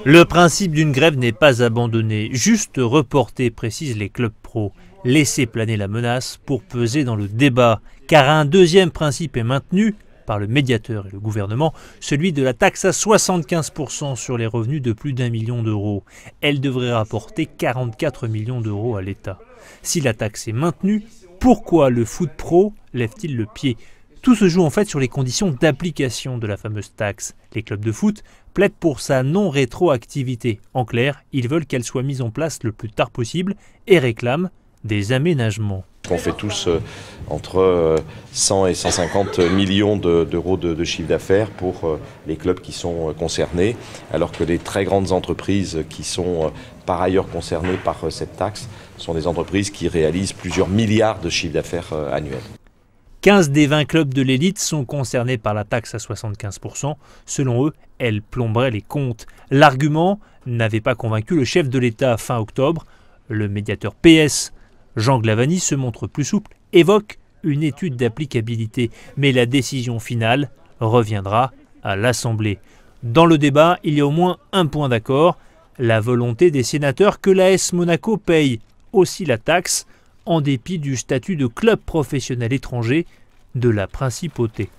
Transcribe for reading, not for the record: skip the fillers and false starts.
Le principe d'une grève n'est pas abandonné, juste reporté, précisent les clubs pro. Laisser planer la menace pour peser dans le débat, car un deuxième principe est maintenu par le médiateur et le gouvernement, celui de la taxe à 75% sur les revenus de plus d'1 million d'euros. Elle devrait rapporter 44 millions d'euros à l'État. Si la taxe est maintenue, pourquoi le foot pro lève-t-il le pied ? Tout se joue en fait sur les conditions d'application de la fameuse taxe. Les clubs de foot plaident pour sa non-rétroactivité. En clair, ils veulent qu'elle soit mise en place le plus tard possible et réclament des aménagements. On fait tous entre 100 et 150 millions d'euros de chiffre d'affaires pour les clubs qui sont concernés, alors que les très grandes entreprises qui sont par ailleurs concernées par cette taxe sont des entreprises qui réalisent plusieurs milliards de chiffre d'affaires annuels. 15 des 20 clubs de l'élite sont concernés par la taxe à 75%. Selon eux, elle plomberait les comptes. L'argument n'avait pas convaincu le chef de l'État fin octobre. Le médiateur PS, Jean Glavany, se montre plus souple, évoque une étude d'applicabilité. Mais la décision finale reviendra à l'Assemblée. Dans le débat, il y a au moins un point d'accord, la volonté des sénateurs que l'AS Monaco paye aussi la taxe, en dépit du statut de club professionnel étranger de la principauté.